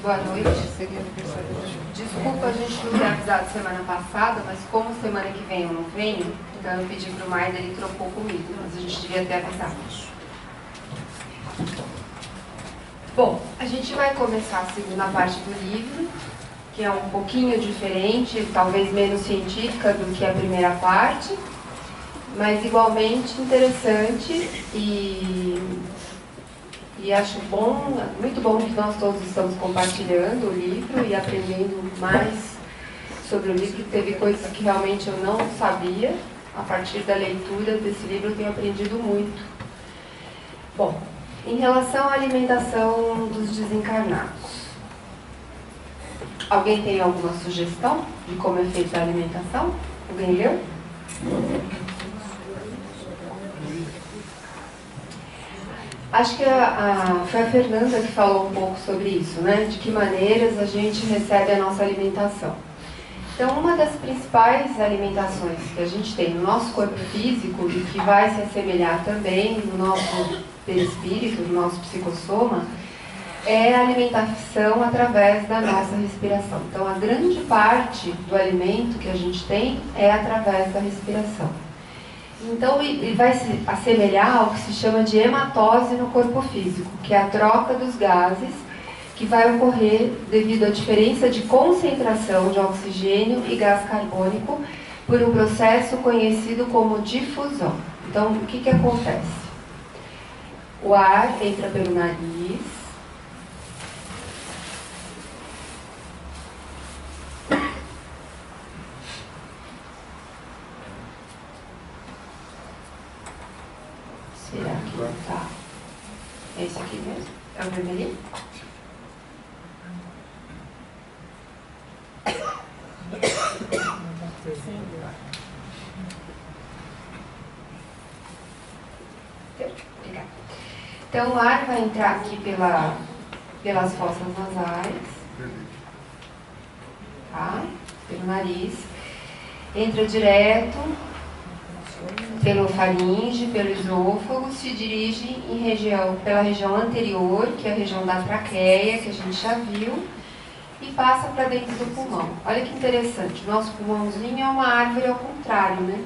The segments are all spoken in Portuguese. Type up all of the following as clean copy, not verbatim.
Boa noite. Desculpa a gente não ter avisado semana passada, mas como semana que vem eu não venho, então eu pedi para o Maider, ele trocou comigo, mas a gente devia ter avisado. Bom, a gente vai começar a segunda parte do livro, que é um pouquinho diferente, talvez menos científica do que a primeira parte, mas igualmente interessante e acho bom, muito bom que nós todos estamos compartilhando o livro e aprendendo mais sobre o livro. Teve coisas que realmente eu não sabia. A partir da leitura desse livro eu tenho aprendido muito. Bom, em relação à alimentação dos desencarnados, alguém tem alguma sugestão de como é feita a alimentação? Alguém leu? Acho que foi a Fernanda que falou um pouco sobre isso, né? De que maneiras a gente recebe a nossa alimentação. Então, uma das principais alimentações que a gente tem no nosso corpo físico e que vai se assemelhar também no nosso perispírito, no nosso psicossoma, é a alimentação através da nossa respiração. Então, a grande parte do alimento que a gente tem é através da respiração. Então, ele vai se assemelhar ao que se chama de hematose no corpo físico, que é a troca dos gases que vai ocorrer devido à diferença de concentração de oxigênio e gás carbônico por um processo conhecido como difusão. Então, o que acontece? O ar entra pelo nariz, será que tá? É esse aqui mesmo? É o vermelhinho? Obrigada. Então o ar vai entrar aqui pelas fossas nasais, tá? Pelo nariz, entra direto pelo faringe, pelo esôfago, se dirige pela região anterior, que é a região da traqueia, que a gente já viu, e passa para dentro do pulmão. Olha que interessante, o nosso pulmãozinho é uma árvore ao contrário, né?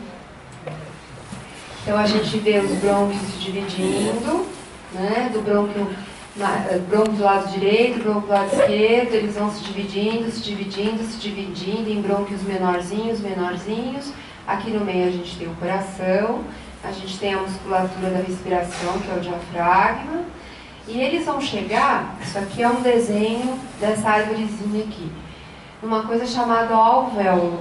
Então a gente vê os brônquios se dividindo, né? Do brônquio do lado direito, brônquio do lado esquerdo, eles vão se dividindo, se dividindo, se dividindo em brônquios menorzinhos, menorzinhos. Aqui no meio a gente tem o coração, a gente tem a musculatura da respiração, que é o diafragma, e eles vão chegar, isso aqui é um desenho dessa árvorezinha aqui, numa coisa chamada alvéolo,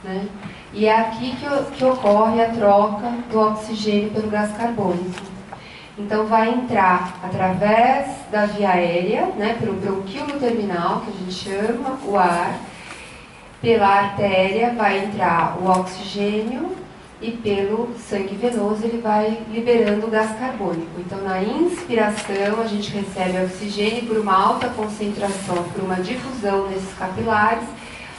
né? E é aqui que ocorre a troca do oxigênio pelo gás carbônico. Então vai entrar através da via aérea, né, pelo bronquíolo terminal, que a gente chama, o ar. Pela artéria vai entrar o oxigênio e pelo sangue venoso ele vai liberando o gás carbônico. Então, na inspiração, a gente recebe oxigênio por uma alta concentração, por uma difusão nesses capilares,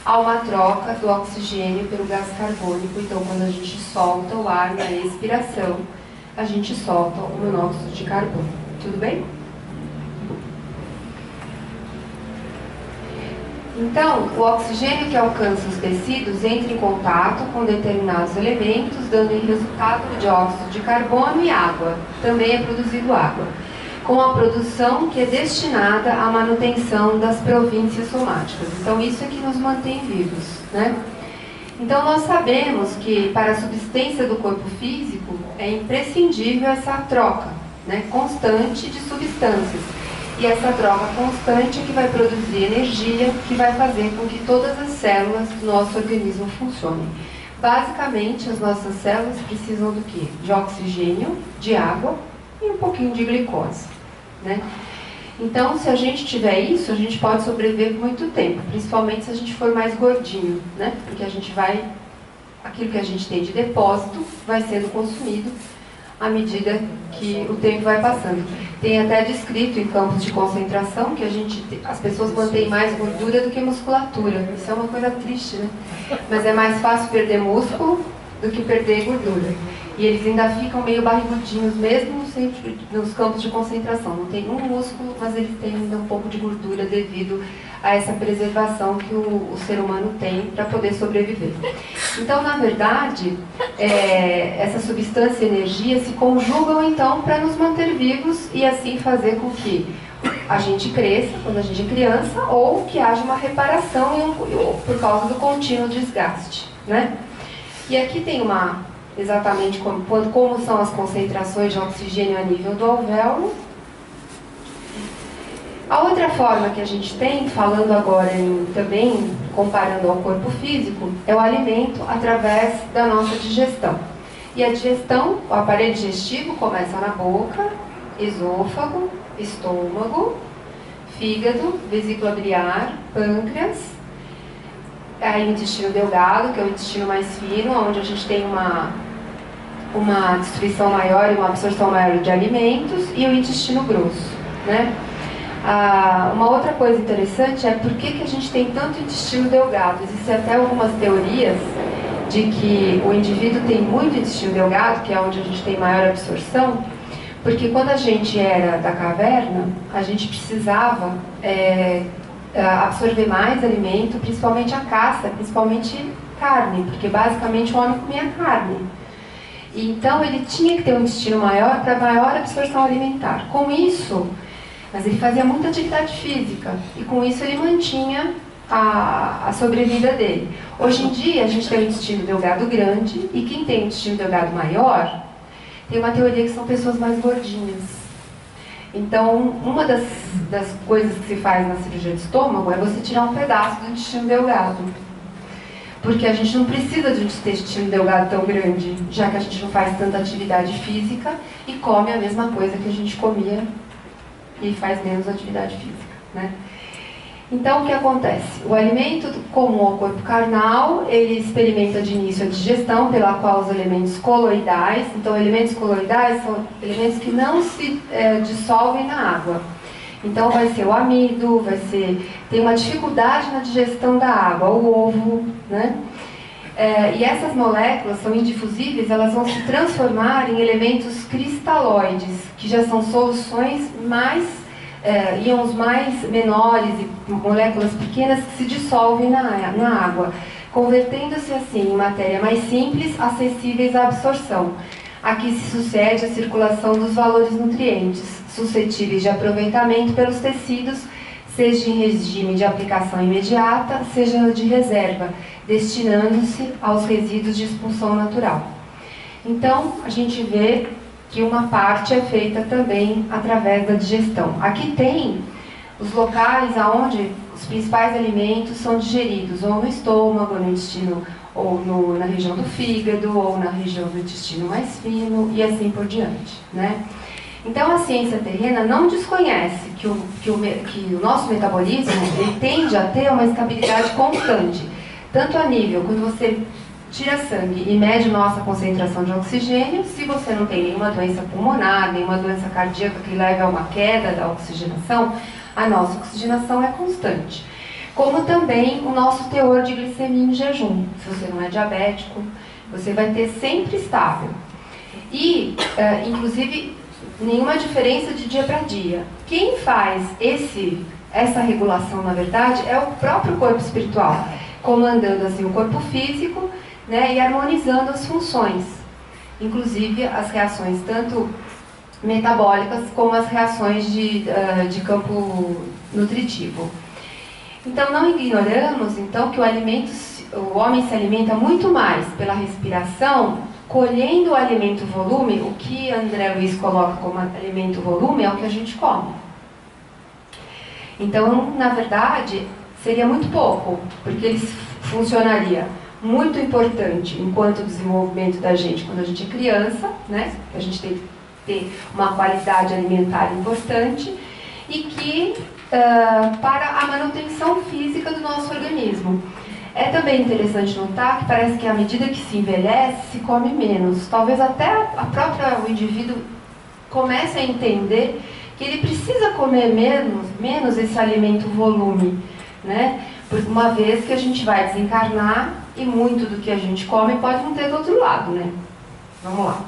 há uma troca do oxigênio pelo gás carbônico. Então, quando a gente solta o ar na expiração, a gente solta o monóxido de carbono. Tudo bem? Então, o oxigênio que alcança os tecidos entra em contato com determinados elementos, dando em resultado o dióxido de carbono e água. Também é produzido água, com a produção que é destinada à manutenção das províncias somáticas. Então, isso é que nos mantém vivos, né? Então, nós sabemos que para a subsistência do corpo físico é imprescindível essa troca, né, constante de substâncias. E essa troca constante é que vai produzir energia, que vai fazer com que todas as células do nosso organismo funcionem. Basicamente, as nossas células precisam do quê? De oxigênio, de água e um pouquinho de glicose, né? Então, se a gente tiver isso, a gente pode sobreviver por muito tempo, principalmente se a gente for mais gordinho, né? Porque aquilo que a gente tem de depósito vai sendo consumido à medida que o tempo vai passando. Tem até descrito em campos de concentração que as pessoas mantêm mais gordura do que musculatura. Isso é uma coisa triste, né? Mas é mais fácil perder músculo do que perder gordura. E eles ainda ficam meio barrigudinhos, mesmo nos campos de concentração. Não tem um músculo, mas eles têm ainda um pouco de gordura devido a essa preservação que o ser humano tem para poder sobreviver. Então, na verdade, essa substância e energia se conjugam, então, para nos manter vivos e assim fazer com que a gente cresça quando a gente é criança ou que haja uma reparação por causa do contínuo desgaste, né? E aqui tem exatamente como são as concentrações de oxigênio a nível do alvéolo. A outra forma que a gente tem, falando agora também comparando ao corpo físico, é o alimento através da nossa digestão. E a digestão, o aparelho digestivo começa na boca, esôfago, estômago, fígado, vesícula biliar, pâncreas, aí o intestino delgado, que é o intestino mais fino, onde a gente tem uma distribuição maior e uma absorção maior de alimentos, e o intestino grosso, né? Uma outra coisa interessante é por que a gente tem tanto intestino delgado. Existem até algumas teorias de que o indivíduo tem muito intestino delgado, que é onde a gente tem maior absorção, porque quando a gente era da caverna, a gente precisava absorver mais alimento, principalmente a caça, principalmente carne, porque basicamente o homem comia carne. Então ele tinha que ter um intestino maior para maior absorção alimentar. Com isso, mas ele fazia muita atividade física e com isso ele mantinha a sobrevida dele. Hoje em dia a gente tem um intestino delgado grande e quem tem um intestino delgado maior tem uma teoria que são pessoas mais gordinhas. Então, uma das coisas que se faz na cirurgia de estômago é você tirar um pedaço do intestino delgado. Porque a gente não precisa de um intestino delgado tão grande, já que a gente não faz tanta atividade física e come a mesma coisa que a gente comia e faz menos atividade física, né? Então, o que acontece? O alimento comum ao corpo carnal, ele experimenta de início a digestão, pela qual os elementos coloidais, então elementos coloidais são elementos que não se dissolvem na água. Então vai ser o amido, tem uma dificuldade na digestão da água, o ovo, né? E essas moléculas são indifusíveis, elas vão se transformar em elementos cristalóides, que já são soluções íons mais menores e moléculas pequenas que se dissolvem na água, convertendo-se assim em matéria mais simples, acessíveis à absorção. Aqui se sucede a circulação dos valores nutrientes, suscetíveis de aproveitamento pelos tecidos, seja em regime de aplicação imediata, seja de reserva, destinando-se aos resíduos de expulsão natural. Então, a gente vê que uma parte é feita também através da digestão. Aqui tem os locais onde os principais alimentos são digeridos, ou no estômago, no intestino, ou na região do fígado, ou na região do intestino mais fino, e assim por diante, né? Então, a ciência terrena não desconhece que o nosso metabolismo ele tende a ter uma estabilidade constante, tanto a nível, quando você tira sangue e mede nossa concentração de oxigênio, se você não tem nenhuma doença pulmonar, nenhuma doença cardíaca que leve a uma queda da oxigenação, a nossa oxigenação é constante. Como também o nosso teor de glicemia em jejum. Se você não é diabético, você vai ter sempre estável. E, inclusive, nenhuma diferença de dia para dia. Quem faz essa regulação, na verdade, é o próprio corpo espiritual, comandando assim o corpo físico, né, e harmonizando as funções, inclusive as reações tanto metabólicas como as reações de campo nutritivo. Então, não ignoramos então que o homem se alimenta muito mais pela respiração, colhendo o alimento volume. O que André Luiz coloca como alimento volume é o que a gente come. Então, na verdade, seria muito pouco, porque ele funcionaria muito importante enquanto desenvolvimento da gente quando a gente é criança, né? A gente tem que ter uma qualidade alimentar importante e que para a manutenção física do nosso organismo. É também interessante notar que parece que à medida que se envelhece, se come menos. Talvez até o indivíduo comece a entender que ele precisa comer menos esse alimento volume, né? Porque uma vez que a gente vai desencarnar e muito do que a gente come pode não ter do outro lado, né? Vamos lá.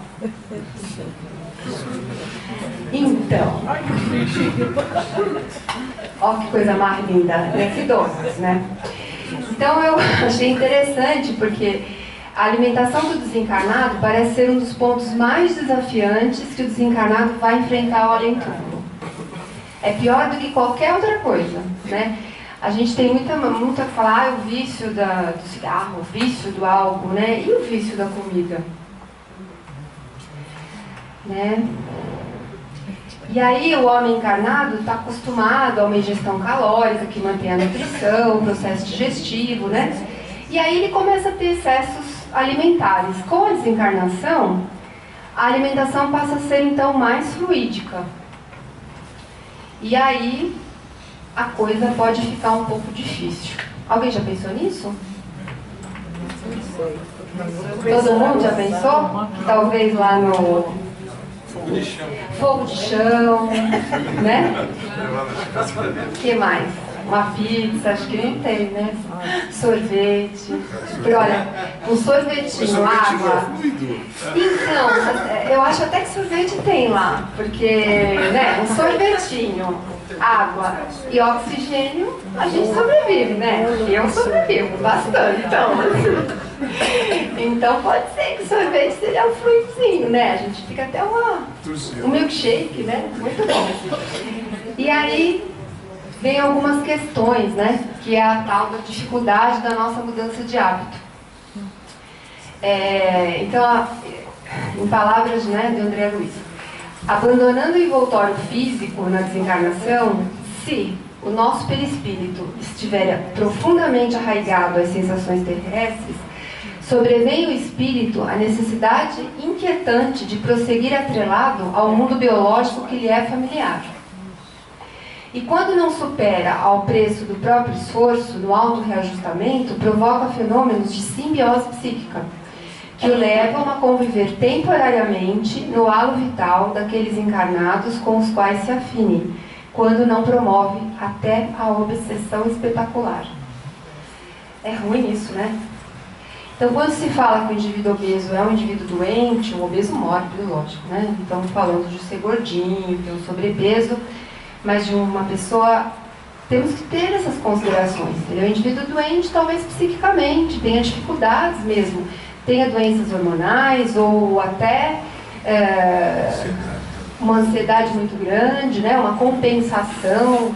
Então, olha que coisa mais linda, McDonald's, né? Então eu achei interessante porque a alimentação do desencarnado parece ser um dos pontos mais desafiantes que o desencarnado vai enfrentar ao além-túmulo. É pior do que qualquer outra coisa, né? A gente tem muito a falar, o vício do cigarro, o vício do álcool, né? E o vício da comida, né? E aí o homem encarnado está acostumado a uma ingestão calórica que mantém a nutrição, o processo digestivo, né? E aí ele começa a ter excessos alimentares. Com a desencarnação, a alimentação passa a ser então mais fluídica. E aí a coisa pode ficar um pouco difícil. Alguém já pensou nisso? Todo mundo já pensou? Que talvez lá no fogo de chão, né? O que mais? Uma pizza, acho que não tem, né? Sorvete. Porque, olha, um sorvetinho, água. Então, eu acho até que sorvete tem lá. Porque, né? Um sorvetinho, água e oxigênio, a gente sobrevive, né? Eu sobrevivo bastante, então pode ser que sorvete seja um fluidozinho, né? A gente fica até um milkshake, né? Muito bom. E aí vem algumas questões, né? Que é a tal da dificuldade da nossa mudança de hábito. Então, em palavras, né, de André Luiz, abandonando o envoltório físico na desencarnação, se o nosso perispírito estiver profundamente arraigado às sensações terrestres, sobrevém o espírito a necessidade inquietante de prosseguir atrelado ao mundo biológico que lhe é familiar. E quando não supera ao preço do próprio esforço, no auto-reajustamento, provoca fenômenos de simbiose psíquica, que o levam a conviver temporariamente no halo vital daqueles encarnados com os quais se afine, quando não promove até a obsessão espetacular. É ruim isso, né? Então, quando se fala que o indivíduo obeso é um indivíduo doente, um obeso mórbido, lógico, né? Estamos falando de ser gordinho, ter um sobrepeso, mas de uma pessoa, temos que ter essas considerações. Ele é um indivíduo doente, talvez psiquicamente, tenha dificuldades mesmo, tenha doenças hormonais ou até uma ansiedade muito grande, né? Uma compensação,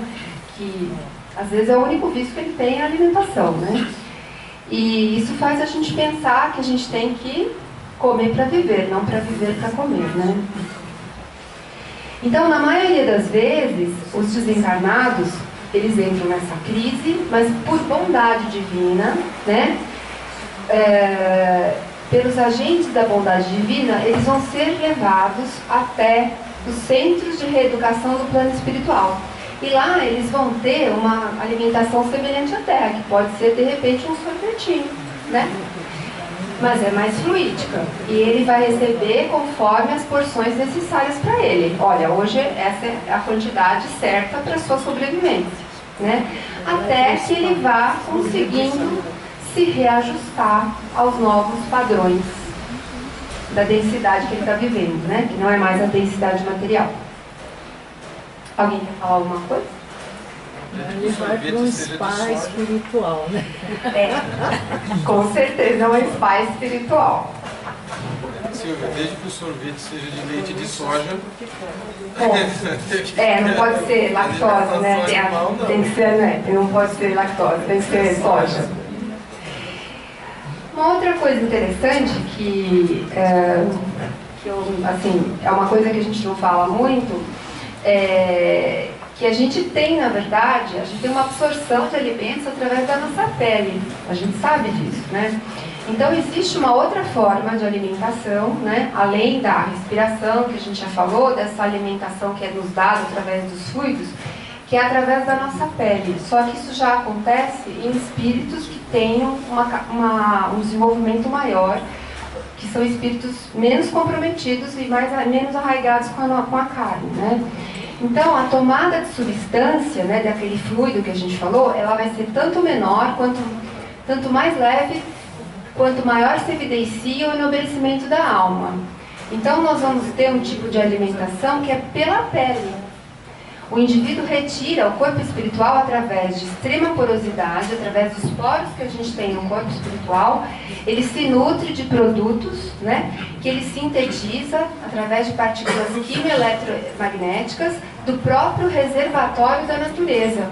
que às vezes é o único vício que ele tem, é a alimentação, né? E isso faz a gente pensar que a gente tem que comer para viver, não para viver para comer, né? Então, na maioria das vezes, os desencarnados, eles entram nessa crise, mas por bondade divina, né? Pelos agentes da bondade divina, eles vão ser levados até os centros de reeducação do plano espiritual. E lá eles vão ter uma alimentação semelhante à Terra, que pode ser, de repente, um sorvetinho, né? Mas é mais fluídica. E ele vai receber conforme as porções necessárias para ele. Olha, hoje essa é a quantidade certa para a sua sobrevivência, né? Até que ele vá conseguindo se reajustar aos novos padrões da densidade que ele está vivendo, né? Que não é mais a densidade material. Alguém quer falar alguma coisa? Ele vai para um spa espiritual, né? Com certeza é um spa espiritual. Silvia, desde que o sorvete seja de leite de soja. Não pode ser lactose, né? Tem que ser, né? Não pode ser lactose, tem que ser soja. Uma outra coisa interessante que assim, é uma coisa que a gente não fala muito, que a gente tem, na verdade, a gente tem uma absorção de alimentos através da nossa pele. A gente sabe disso, né? Então, existe uma outra forma de alimentação, né? Além da respiração, que a gente já falou, dessa alimentação que é nos dada através dos fluidos, que é através da nossa pele. Só que isso já acontece em espíritos que tenham um desenvolvimento maior, que são espíritos menos comprometidos e menos arraigados com a carne, né? Então, a tomada de substância, né, daquele fluido que a gente falou, ela vai ser tanto menor, tanto mais leve, quanto maior se evidencia o enobrecimento da alma. Então nós vamos ter um tipo de alimentação que é pela pele. O indivíduo retira o corpo espiritual através de extrema porosidade, através dos poros que a gente tem no corpo espiritual. Ele se nutre de produtos, né, que ele sintetiza através de partículas quimioeletromagnéticas do próprio reservatório da natureza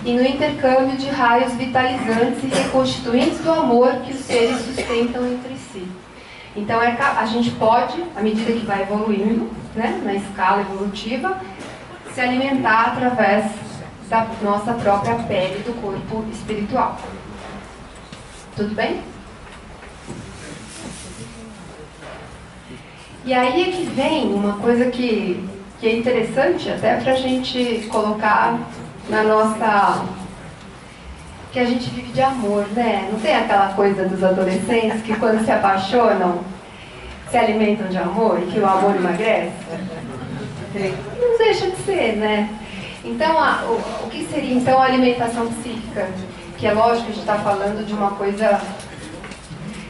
e no intercâmbio de raios vitalizantes e reconstituintes do amor que os seres sustentam entre si. Então a gente pode, à medida que vai evoluindo, né, na escala evolutiva, se alimentar através da nossa própria pele do corpo espiritual. Tudo bem? E aí é que vem uma coisa que é interessante até para a gente colocar na nossa... que a gente vive de amor, né? Não tem aquela coisa dos adolescentes que quando se apaixonam se alimentam de amor e que o amor emagrece? Não deixa de ser, né? Então, o que seria então a alimentação psíquica? Que é lógico que a gente está falando de uma coisa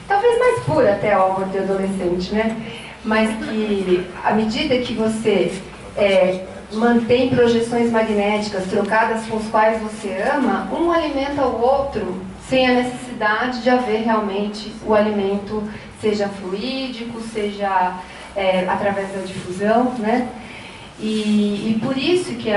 talvez mais pura até o amor de adolescente, né? Mas que à medida que você mantém projeções magnéticas trocadas com os quais você ama, um alimenta o outro sem a necessidade de haver realmente o alimento, seja fluídico, seja através da difusão, né? E por isso que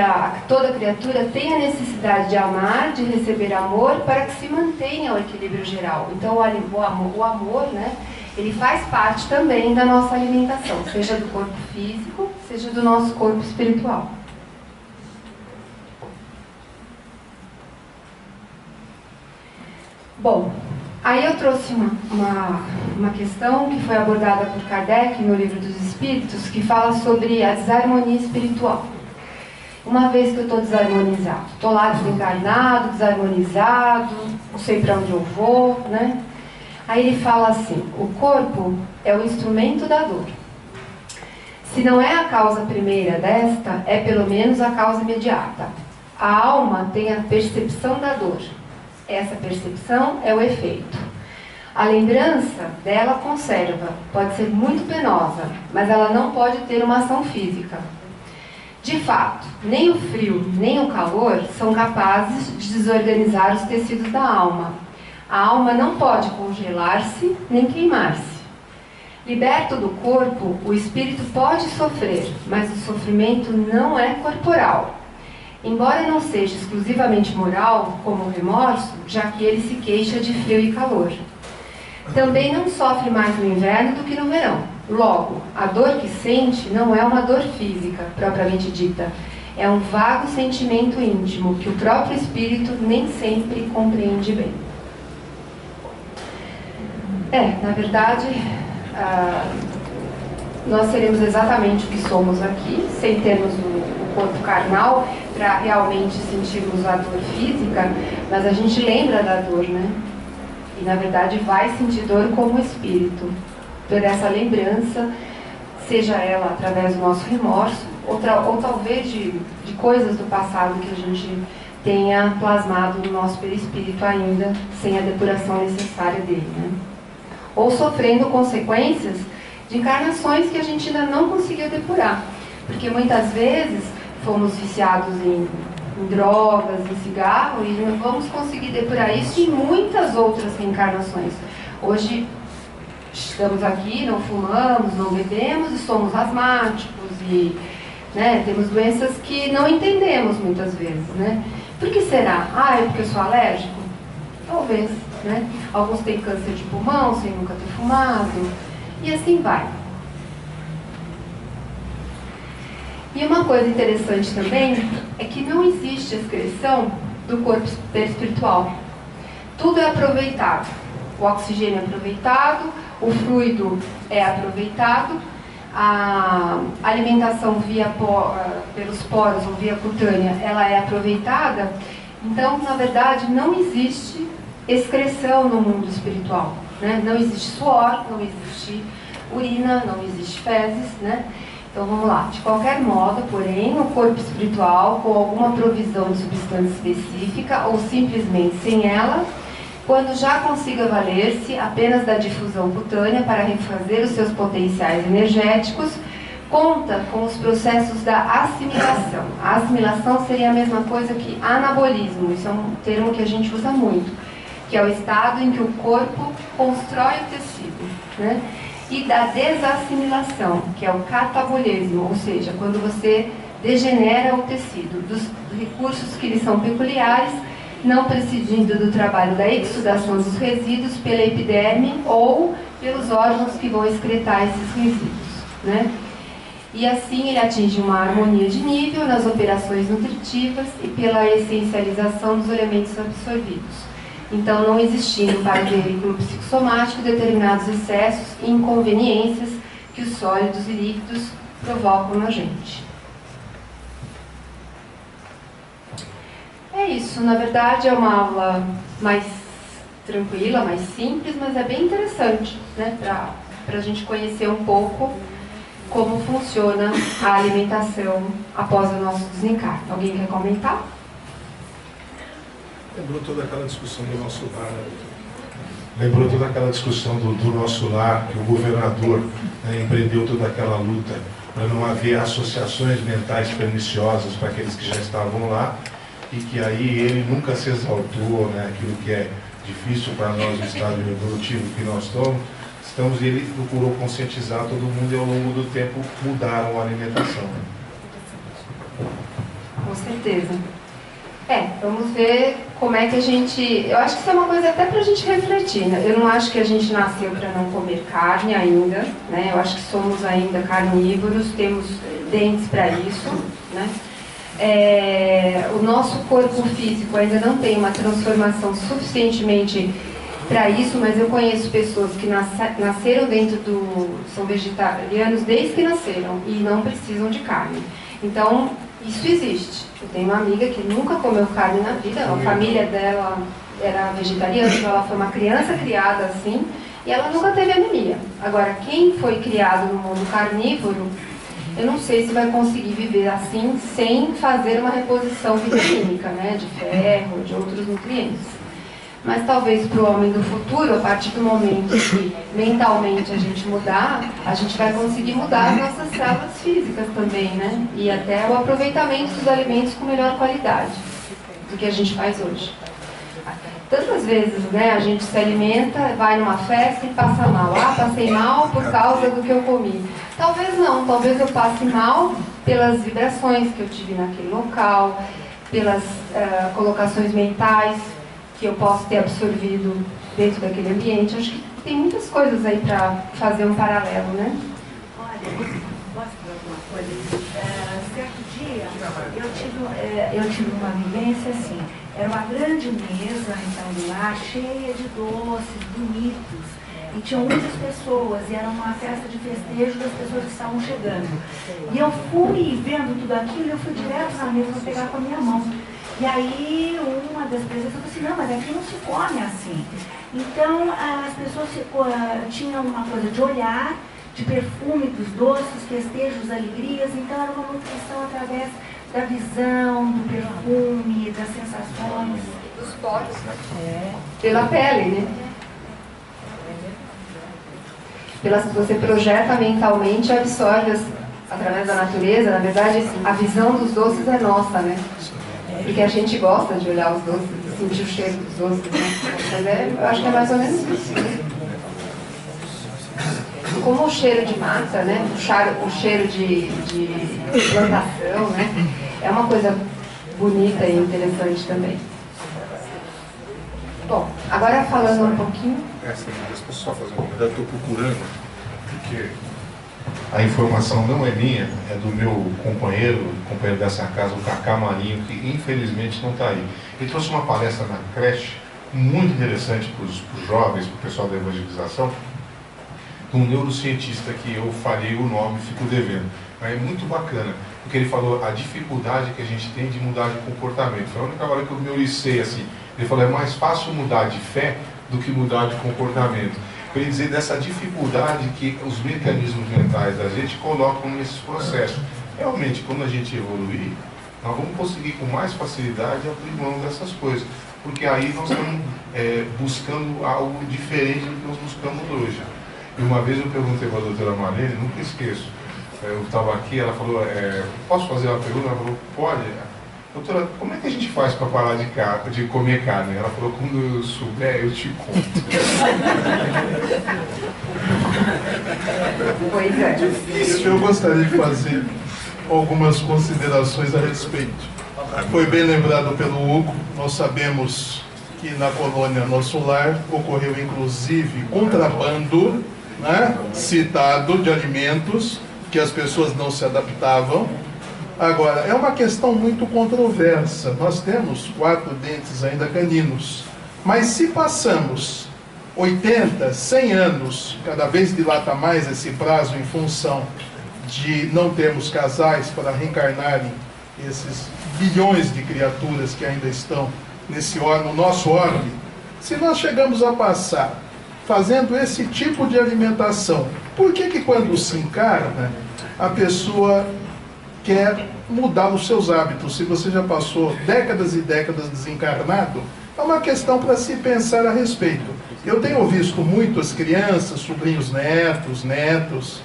toda criatura tem a necessidade de amar, de receber amor, para que se mantenha o equilíbrio geral. Então o amor, né, ele faz parte também da nossa alimentação, seja do corpo físico, seja do nosso corpo espiritual. Bom, aí eu trouxe uma questão que foi abordada por Kardec no Livro dos Espíritos, que fala sobre a desarmonia espiritual. Uma vez que eu estou desarmonizado, estou lá desencarnado, desarmonizado, não sei para onde eu vou, né? Aí ele fala assim: o corpo é o instrumento da dor. Se não é a causa primeira desta, é pelo menos a causa imediata. A alma tem a percepção da dor. Essa percepção é o efeito. A lembrança dela conserva, pode ser muito penosa, mas ela não pode ter uma ação física. De fato, nem o frio, nem o calor são capazes de desorganizar os tecidos da alma. A alma não pode congelar-se nem queimar-se. Liberto do corpo, o espírito pode sofrer, mas o sofrimento não é corporal. Embora não seja exclusivamente moral, como o remorso, já que ele se queixa de frio e calor. Também não sofre mais no inverno do que no verão. Logo, a dor que sente não é uma dor física, propriamente dita. É um vago sentimento íntimo que o próprio espírito nem sempre compreende bem. Na verdade, nós seremos exatamente o que somos aqui, sem termos o corpo carnal, para realmente sentirmos a dor física, mas a gente lembra da dor, né? E na verdade vai sentir dor como espírito, por essa lembrança, seja ela através do nosso remorso, ou talvez de coisas do passado que a gente tenha plasmado no nosso perispírito ainda, sem a depuração necessária dele, né? Ou sofrendo consequências de encarnações que a gente ainda não conseguiu depurar, porque muitas vezes fomos viciados em drogas, em cigarro, e não vamos conseguir depurar isso em muitas outras reencarnações. Hoje estamos aqui, não fumamos, não bebemos e somos asmáticos e, né, temos doenças que não entendemos muitas vezes, né? Por que será? É porque eu sou alérgico? Talvez, né? Alguns têm câncer de pulmão sem nunca ter fumado, e assim vai. E uma coisa interessante também é que não existe excreção do corpo espiritual. Tudo é aproveitado. O oxigênio é aproveitado, o fluido é aproveitado, a alimentação pelos poros ou via cutânea, ela é aproveitada. Então, na verdade, não existe excreção no mundo espiritual, né? Não existe suor, não existe urina, não existe fezes, né? Então vamos lá. De qualquer modo, porém, o corpo espiritual, com alguma provisão de substância específica ou simplesmente sem ela, quando já consiga valer-se apenas da difusão cutânea para refazer os seus potenciais energéticos, conta com os processos da assimilação. A assimilação seria a mesma coisa que anabolismo, isso é um termo que a gente usa muito, que é o estado em que o corpo constrói o tecido, né? E da desassimilação, que é o catabolismo, ou seja, quando você degenera o tecido, dos recursos que lhe são peculiares, não prescindindo do trabalho da exsudação dos resíduos pela epiderme ou pelos órgãos que vão excretar esses resíduos, né? E assim ele atinge uma harmonia de nível nas operações nutritivas e pela essencialização dos elementos absorvidos. Então, não existindo para o veículo psicossomático determinados excessos e inconveniências que os sólidos e líquidos provocam na gente. É isso, na verdade é uma aula mais tranquila, mais simples, mas é bem interessante, né, para a gente conhecer um pouco como funciona a alimentação após o nosso desencarne. Alguém quer comentar? Lembrou toda aquela discussão do nosso lar, né? Lembrou toda aquela discussão do nosso lar, que o governador, né, empreendeu toda aquela luta para não haver associações mentais perniciosas para aqueles que já estavam lá, e que aí ele nunca se exaltou, né, aquilo que é difícil para nós, o estado evolutivo que nós estamos, e ele procurou conscientizar todo mundo e ao longo do tempo mudaram a alimentação. Com certeza. Vamos ver como é que a gente... Eu acho que isso é uma coisa até para a gente refletir, né? Eu não acho que a gente nasceu para não comer carne ainda, né? Eu acho que somos ainda carnívoros, temos dentes para isso, né? O nosso corpo físico ainda não tem uma transformação suficientemente para isso, mas eu conheço pessoas que nasceram dentro do... são vegetarianos desde que nasceram e não precisam de carne. Então, isso existe. Eu tenho uma amiga que nunca comeu carne na vida, a família dela era vegetariana, então ela foi uma criança criada assim, e ela nunca teve anemia. Agora, quem foi criado no mundo carnívoro, eu não sei se vai conseguir viver assim, sem fazer uma reposição vitamínica, né, de ferro, de outros nutrientes. Mas talvez para o homem do futuro, a partir do momento que mentalmente a gente mudar, a gente vai conseguir mudar as nossas células físicas também, né? E até o aproveitamento dos alimentos com melhor qualidade do que a gente faz hoje. Tantas vezes, né, a gente se alimenta, vai numa festa e passa mal. Ah, passei mal por causa do que eu comi. Talvez não, talvez eu passe mal pelas vibrações que eu tive naquele local, pelas colocações mentais que eu posso ter absorvido dentro daquele ambiente. Acho que tem muitas coisas aí para fazer um paralelo, né? Olha, posso falar alguma coisa? Certo dia, eu tive uma vivência assim, era uma grande mesa, então, do lar, cheia de doces, bonitos, e tinham muitas pessoas, e era uma festa de festejo das pessoas que estavam chegando. E eu fui vendo tudo aquilo, eu fui direto na mesa para pegar com a minha mão. E aí uma das pessoas falou assim, não, mas aqui não se come assim. Então as pessoas tinham uma coisa de olhar, de perfume dos doces, festejos, alegrias, então era uma nutrição através da visão, do perfume, das sensações. Dos poros, né? Pela pele, né? Você projeta mentalmente e absorve através da natureza. Na verdade, a visão dos doces é nossa, né? Porque a gente gosta de olhar os doces, de sentir o cheiro dos doces, né? Mas eu acho que é mais ou menos isso, né? Como o cheiro de mata, né? O cheiro de plantação, né? É uma coisa bonita e interessante também. Bom, agora falando um pouquinho... Deixa eu só fazer um comentário, estou procurando, porque a informação não é minha, é do meu companheiro dessa casa, o Cacá Marinho, que infelizmente não está aí. Ele trouxe uma palestra na creche, muito interessante para os jovens, para o pessoal da evangelização, de um neurocientista que eu falhei o nome, fico devendo. Mas é muito bacana, porque ele falou a dificuldade que a gente tem de mudar de comportamento. Foi a única hora que eu me oricei assim. Ele falou, é mais fácil mudar de fé do que mudar de comportamento. Para ele dizer dessa dificuldade que os mecanismos mentais da gente colocam nesses processos. Realmente, quando a gente evoluir, nós vamos conseguir com mais facilidade abrir mão dessas coisas, porque aí nós estamos buscando algo diferente do que nós buscamos hoje. E uma vez eu perguntei para a doutora Marlene, nunca esqueço, eu estava aqui, ela falou, posso fazer uma pergunta? Ela falou, pode. Doutora, como é que a gente faz para parar de comer carne? Ela falou, quando eu souber, eu te conto. Pois é. Difícil. Eu gostaria de fazer algumas considerações a respeito. Foi bem lembrado pelo Hugo, nós sabemos que na colônia Nosso Lar ocorreu inclusive contrabando, né, citado de alimentos que as pessoas não se adaptavam. Agora, é uma questão muito controversa. Nós temos 4 dentes ainda caninos, mas se passamos 80, 100 anos, cada vez dilata mais esse prazo em função de não termos casais para reencarnarem esses bilhões de criaturas que ainda estão no nosso orbe. Se nós chegamos a passar fazendo esse tipo de alimentação, por que quando se encarna, a pessoa quer mudar os seus hábitos? Se você já passou décadas e décadas desencarnado, é uma questão para se pensar a respeito. Eu tenho visto muitas crianças, sobrinhos netos,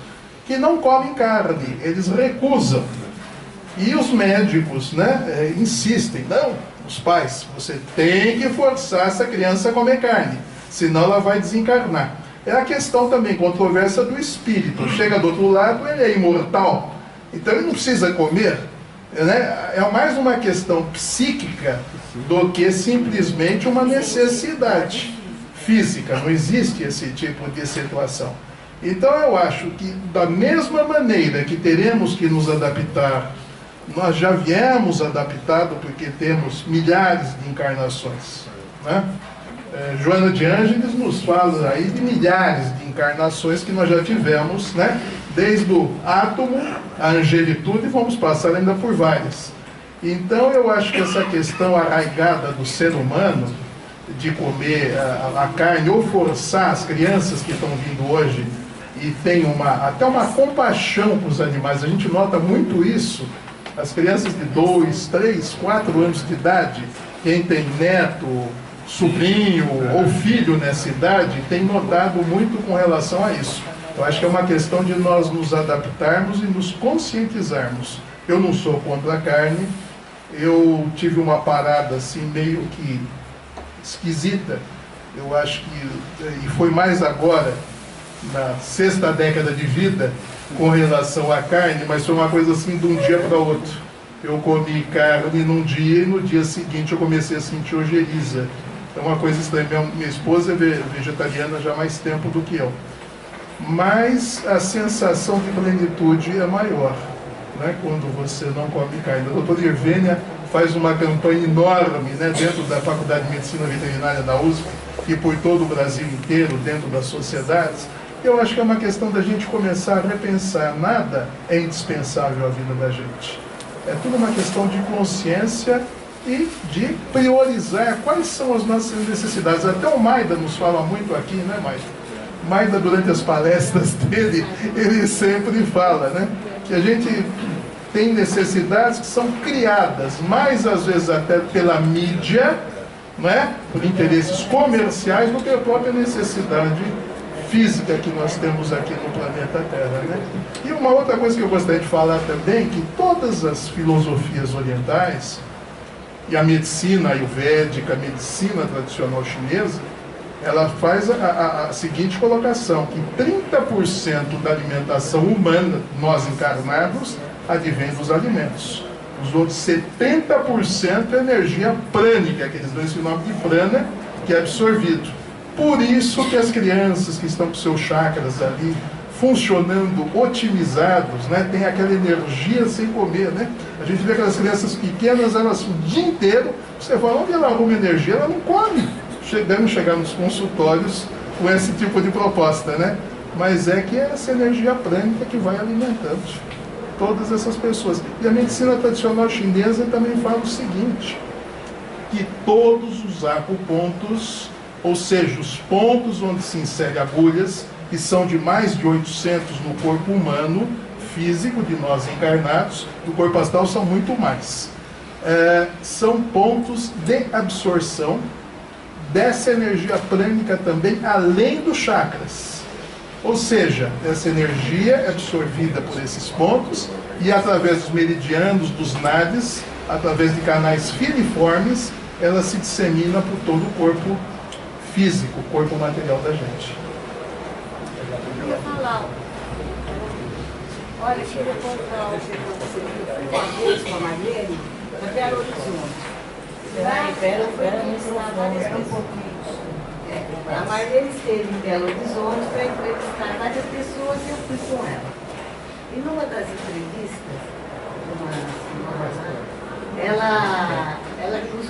que não comem carne, eles recusam. E os médicos, né, insistem, não, os pais, você tem que forçar essa criança a comer carne, senão ela vai desencarnar. É a questão também controversa do espírito. Chega do outro lado, ele é imortal, então ele não precisa comer, né? É mais uma questão psíquica do que simplesmente uma necessidade física. Não existe esse tipo de situação. Então eu acho que da mesma maneira que teremos que nos adaptar, nós já viemos adaptados porque temos milhares de encarnações, né? Joana de Ângeles nos fala aí de milhares de encarnações que nós já tivemos, né? Desde o átomo, a angelitude, vamos passar ainda por várias. Então eu acho que essa questão arraigada do ser humano de comer a carne ou forçar as crianças que estão vindo hoje e tem até uma compaixão com os animais, a gente nota muito isso. As crianças de 2, 3, 4 anos de idade, quem tem neto, sobrinho ou filho nessa idade, tem notado muito com relação a isso. Eu acho que é uma questão de nós nos adaptarmos e nos conscientizarmos. Eu não sou contra a carne, eu tive uma parada assim meio que esquisita, eu acho que, e foi mais agora, na 6ª década de vida, com relação à carne, mas foi uma coisa assim de um dia para outro. Eu comi carne num dia e no dia seguinte eu comecei a sentir ojeriza. É uma coisa estranha. Minha esposa é vegetariana já há mais tempo do que eu. Mas a sensação de plenitude é maior, né, quando você não come carne. A doutora Irvênia faz uma campanha enorme, né, dentro da Faculdade de Medicina Veterinária da USP e por todo o Brasil inteiro, dentro das sociedades. Eu acho que é uma questão da gente começar a repensar. Nada é indispensável à vida da gente. É tudo uma questão de consciência e de priorizar quais são as nossas necessidades. Até o Maida nos fala muito aqui, né, Maida? Maida, durante as palestras dele, ele sempre fala, né, que a gente tem necessidades que são criadas, mais às vezes até pela mídia, né, por interesses comerciais, do que a própria necessidade física que nós temos aqui no planeta Terra, né? E uma outra coisa que eu gostaria de falar também, que todas as filosofias orientais, e a medicina ayurvédica, a medicina tradicional chinesa, ela faz a seguinte colocação, que 30% da alimentação humana, nós encarnados, advém dos alimentos. Os outros 70% é energia prânica, que eles dão esse nome de prana, que é absorvido. Por isso que as crianças que estão com seus chakras ali funcionando, otimizados, né, tem aquela energia sem comer, né? A gente vê aquelas crianças pequenas, elas o dia inteiro, você fala, onde ela arruma energia? Ela não come. Devemos chegar nos consultórios com esse tipo de proposta, né? Mas é que é essa energia prânica que vai alimentando todas essas pessoas. E a medicina tradicional chinesa também fala o seguinte, que todos os acupontos, ou seja, os pontos onde se insere agulhas, que são de mais de 800 no corpo humano, físico, de nós encarnados, do corpo astral são muito mais. são pontos de absorção dessa energia prânica também, além dos chakras. Ou seja, essa energia é absorvida por esses pontos e através dos meridianos, dos nadis, através de canais filiformes, ela se dissemina por todo o corpo físico, o corpo material da gente. Eu ia falar. Olha, eu vou contar o que aconteceu uma vez com a Marlene, na Belo Horizonte. A Marlene esteve em Belo Horizonte para entrevistar várias pessoas e eu fui com ela. E numa das entrevistas, ela nos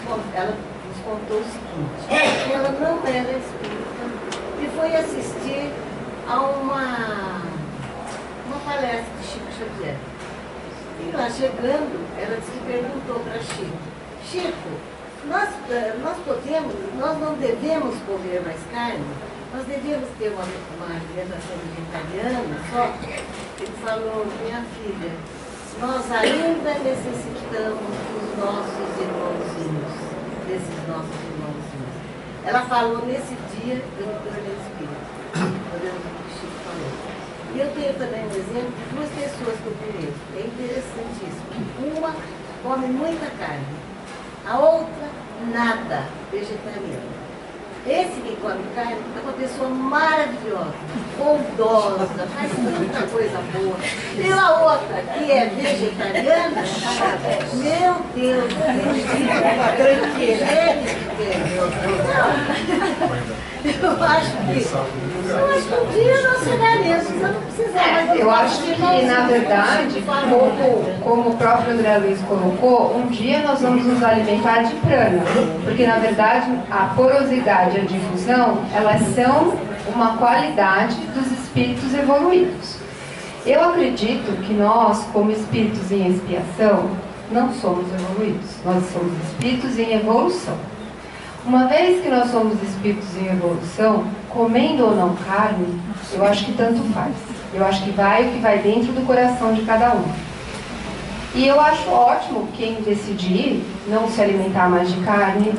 contou o seguinte, que ela não era espírita e foi assistir a uma palestra de Chico Xavier. E lá chegando, ela disse que perguntou para Chico, nós não devemos comer mais carne? Nós devemos ter uma alimentação vegetariana só? Ele falou, minha filha, nós ainda necessitamos dos nossos irmãozinhos, desses nossos irmãozinhos. Ela falou nesse dia, eu me tornei espírita, olhando o que o Chico falou. E eu tenho também um exemplo de duas pessoas que eu conheço, é interessantíssimo. Uma come muita carne, a outra nada, vegetariana. Esse que come carne é uma pessoa maravilhosa, bondosa, faz tanta coisa boa. E a outra, que é vegetariana, meu Deus, eu acho que um dia nós chegaremos, eu não precisava. Eu acho que, na verdade, como o próprio André Luiz colocou, um dia nós vamos nos alimentar de prana, porque, na verdade, a porosidade e a difusão, elas são uma qualidade dos espíritos evoluídos. Eu acredito que nós, como espíritos em expiação, não somos evoluídos, nós somos espíritos em evolução. Uma vez que nós somos espíritos em evolução, comendo ou não carne, eu acho que tanto faz. Eu acho que vai o que vai dentro do coração de cada um. E eu acho ótimo quem decidir não se alimentar mais de carne.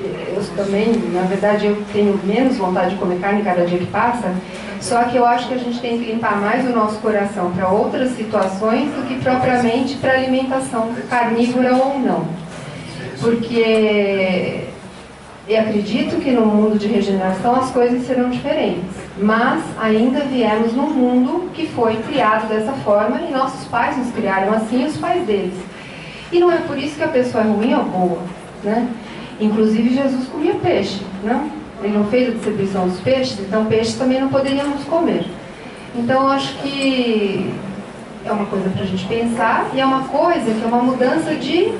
Eu também, na verdade, eu tenho menos vontade de comer carne cada dia que passa, só que eu acho que a gente tem que limpar mais o nosso coração para outras situações do que propriamente para alimentação carnívora ou não. Porque eu acredito que no mundo de regeneração as coisas serão diferentes, mas ainda viemos num mundo que foi criado dessa forma e nossos pais nos criaram assim e os pais deles. E não é por isso que a pessoa é ruim ou boa, né? Inclusive Jesus comia peixe, né? Ele não fez a distribuição dos peixes, então peixe também não poderíamos comer. Então eu acho que é uma coisa para a gente pensar e é uma coisa que é uma mudança de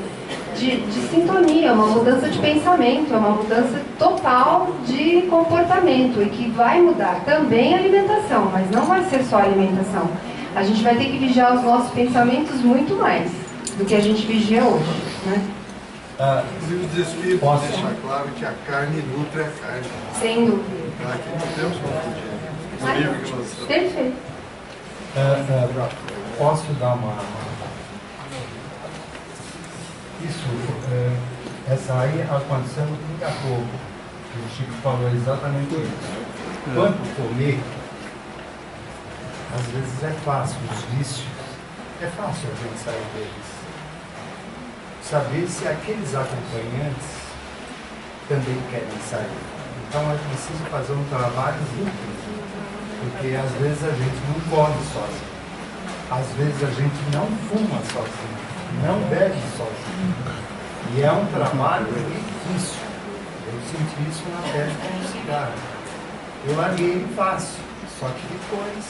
sintonia, uma mudança de pensamento, é uma mudança total de comportamento e que vai mudar também a alimentação, mas não vai ser só a alimentação. A gente vai ter que vigiar os nossos pensamentos muito mais do que a gente vigia hoje, né? O livro dos Espíritos deixa claro que a carne nutre a carne. Sem dúvida. Aqui não temos confundir. O livro que nós estamos... Perfeito. Posso dar uma... Isso, essa aí aconteceu no Pinga-Fogo. O Chico falou exatamente isso. Quanto comer, às vezes é fácil, os vícios, é fácil a gente sair deles. Saber se aqueles acompanhantes também querem sair. Então é preciso fazer um trabalho duplo, porque às vezes a gente não come sozinho, às vezes a gente não fuma sozinho, não bebe sozinho. E é um trabalho difícil. Eu senti isso na pele com o cigarro. Eu larguei ele fácil, só que depois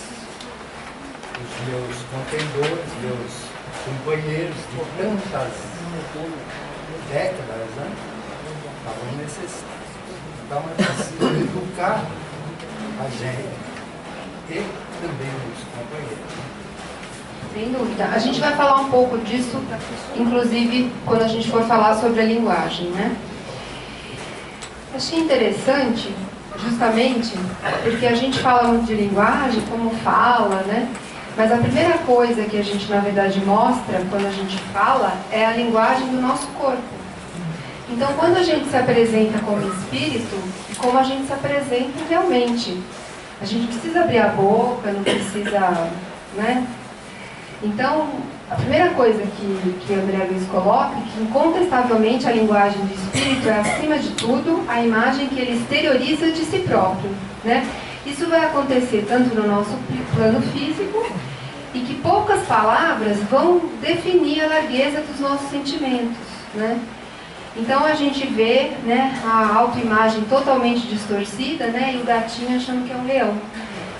os meus contendores, meus companheiros de tantas décadas, né, estavam necessitados. Então é preciso educar a gente e também os companheiros. Sem dúvida. A gente vai falar um pouco disso, inclusive, quando a gente for falar sobre a linguagem, né? Achei interessante, justamente, porque a gente fala muito de linguagem, como fala, né? Mas a primeira coisa que a gente, na verdade, mostra quando a gente fala é a linguagem do nosso corpo. Então, quando a gente se apresenta como espírito, e como a gente se apresenta realmente. A gente precisa abrir a boca, não precisa, né? Então, a primeira coisa que André Luiz coloca é que, incontestavelmente, a linguagem do espírito é, acima de tudo, a imagem que ele exterioriza de si próprio, né? Isso vai acontecer tanto no nosso plano físico, e que poucas palavras vão definir a largueza dos nossos sentimentos, né? Então a gente vê, né, a autoimagem totalmente distorcida, né, e o gatinho achando que é um leão.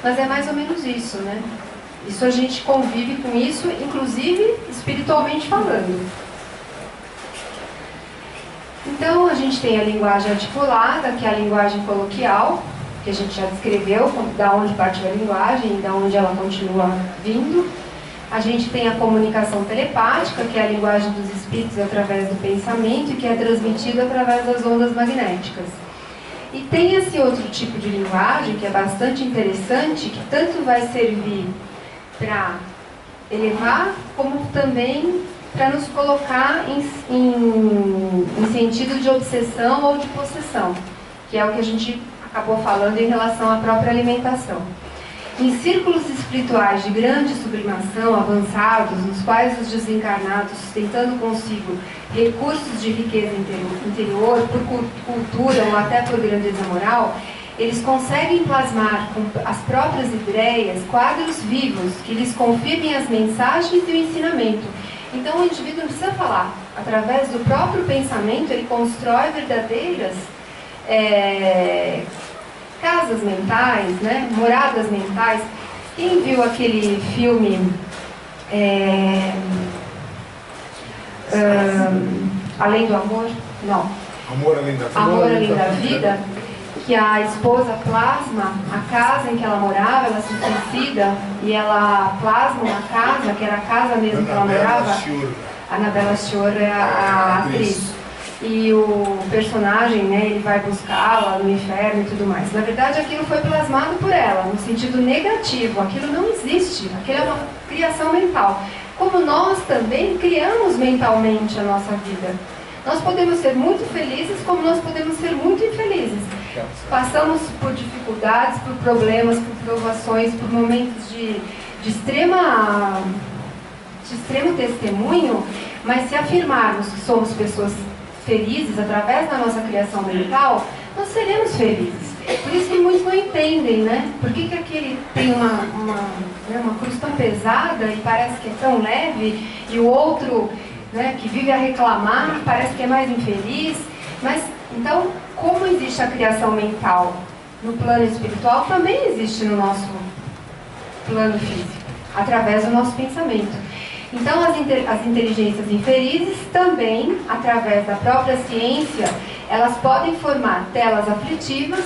Mas é mais ou menos isso, né? Isso a gente convive com isso, inclusive espiritualmente falando. Então a gente tem a linguagem articulada, que é a linguagem coloquial, que a gente já descreveu, da onde partiu a linguagem e da onde ela continua vindo. A gente tem a comunicação telepática, que é a linguagem dos espíritos através do pensamento e que é transmitida através das ondas magnéticas. E tem esse outro tipo de linguagem, que é bastante interessante, que tanto vai servir para elevar, como também para nos colocar em sentido de obsessão ou de possessão, que é o que a gente acabou falando em relação à própria alimentação. Em círculos espirituais de grande sublimação, avançados, nos quais os desencarnados, sustentando consigo recursos de riqueza interior, por cultura ou até por grandeza moral, eles conseguem plasmar com as próprias ideias quadros vivos que lhes confirmem as mensagens e o ensinamento. Então o indivíduo não precisa falar. Através do próprio pensamento, ele constrói verdadeiras casas mentais, né? Moradas mentais. Quem viu aquele filme Além do Amor? Não. Amor Além da Vida. Amor Além da Vida, que a esposa plasma a casa em que ela morava, ela se suicida e ela plasma uma casa, que era a casa mesmo que ela morava. Annabella Sciorra é a atriz. E o personagem, né, ele vai buscá-la no inferno e tudo mais. Na verdade, aquilo foi plasmado por ela, no sentido negativo. Aquilo não existe, aquilo é uma criação mental. Como nós também criamos mentalmente a nossa vida. Nós podemos ser muito felizes, como nós podemos ser muito infelizes. Passamos por dificuldades, por problemas, por provações, por momentos de extremo testemunho, mas se afirmarmos que somos pessoas felizes através da nossa criação mental, nós seremos felizes. Por isso que muitos não entendem, né? Por que aquele tem uma cruz tão pesada e parece que é tão leve, e o outro, né, que vive a reclamar, parece que é mais infeliz. Mas, então, como existe a criação mental no plano espiritual, também existe no nosso plano físico, através do nosso pensamento. Então, as inteligências infelizes também, através da própria ciência, elas podem formar telas aflitivas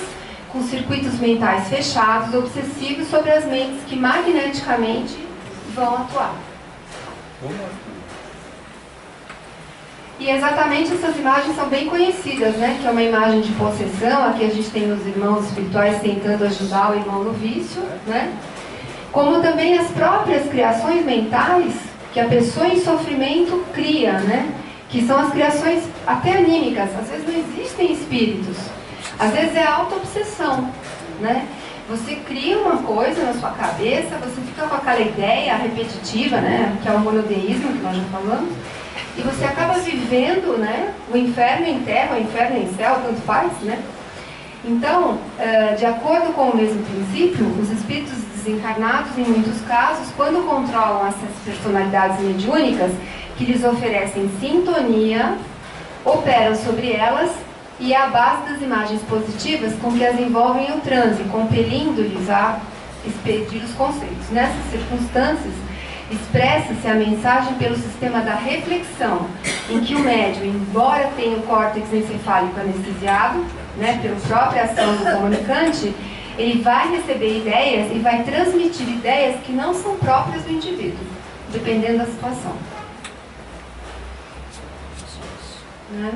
com circuitos mentais fechados, obsessivos sobre as mentes que magneticamente vão atuar. E exatamente essas imagens são bem conhecidas, né? Que é uma imagem de possessão. Aqui a gente tem os irmãos espirituais tentando ajudar o irmão no vício, né? Como também as próprias criações mentais que a pessoa em sofrimento cria, né? Que são as criações até anímicas. Às vezes não existem espíritos. Às vezes é auto-obsessão, né? Você cria uma coisa na sua cabeça, você fica com aquela ideia repetitiva, né? Que é o monoteísmo, que nós já falamos. E você acaba vivendo, né? O inferno em terra, o inferno em céu, tanto faz, né? Então, de acordo com o mesmo princípio, os espíritos desencarnados, em muitos casos, quando controlam essas personalidades mediúnicas, que lhes oferecem sintonia, operam sobre elas e é a base das imagens positivas com que as envolvem o transe, compelindo-lhes a expedir os conceitos. Nessas circunstâncias, expressa-se a mensagem pelo sistema da reflexão, em que o médium, embora tenha o córtex encefálico anestesiado, né, pela própria ação do comunicante, ele vai receber ideias e vai transmitir ideias que não são próprias do indivíduo, dependendo da situação. Né?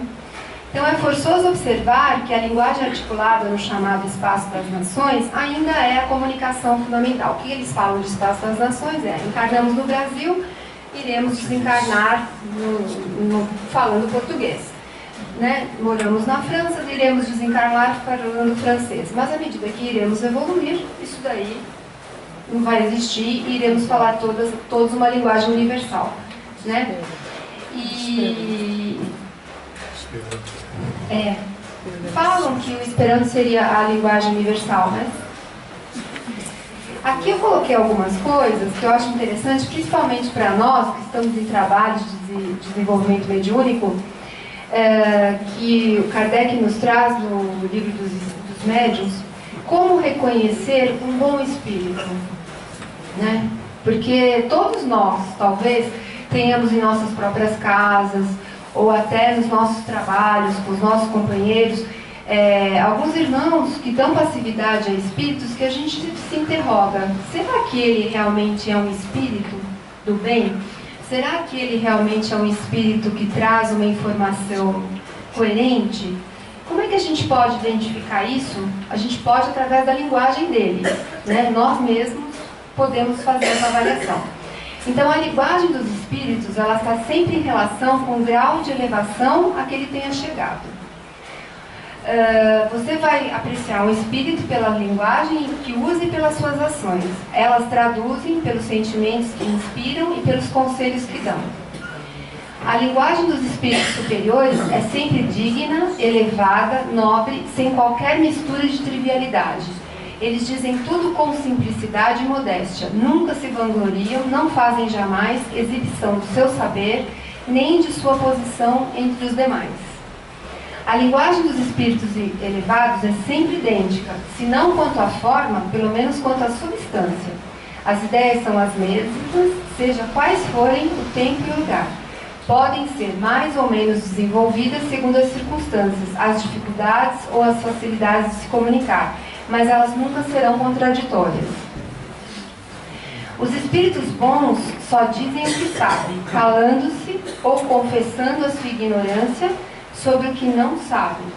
Então é forçoso observar que a linguagem articulada no chamado Espaço das Nações ainda é a comunicação fundamental. O que eles falam de Espaço das Nações é: encarnamos no Brasil, iremos desencarnar falando português. Né? Moramos na França, iremos desencarnar falando francês. Mas à medida que iremos evoluir, isso daí não vai existir e iremos falar todos uma linguagem universal. Né? Falam que o Esperanto seria a linguagem universal, né? Aqui eu coloquei algumas coisas que eu acho interessante, principalmente para nós que estamos em trabalhos de desenvolvimento mediúnico, que o Kardec nos traz no livro dos médiuns, como reconhecer um bom espírito, né? Porque todos nós, talvez, tenhamos em nossas próprias casas, ou até nos nossos trabalhos, com os nossos companheiros, alguns irmãos que dão passividade a espíritos que a gente se interroga: será que ele realmente é um espírito do bem? Será que ele realmente é um espírito que traz uma informação coerente? Como é que a gente pode identificar isso? A gente pode através da linguagem dele, né? Nós mesmos podemos fazer essa avaliação. Então a linguagem dos espíritos, ela está sempre em relação com o grau de elevação a que ele tenha chegado. Você vai apreciar um espírito pela linguagem que usa e pelas suas ações. Elas traduzem pelos sentimentos que inspiram e pelos conselhos que dão. A linguagem dos espíritos superiores é sempre digna, elevada, nobre, sem qualquer mistura de trivialidade. Eles dizem tudo com simplicidade e modéstia, nunca se vangloriam, não fazem jamais exibição do seu saber, nem de sua posição entre os demais. A linguagem dos espíritos elevados é sempre idêntica, se não quanto à forma, pelo menos quanto à substância. As ideias são as mesmas, seja quais forem o tempo e o lugar. Podem ser mais ou menos desenvolvidas segundo as circunstâncias, as dificuldades ou as facilidades de se comunicar, mas elas nunca serão contraditórias. Os espíritos bons só dizem o que sabem, calando-se ou confessando a sua ignorância sobre o que não sabem.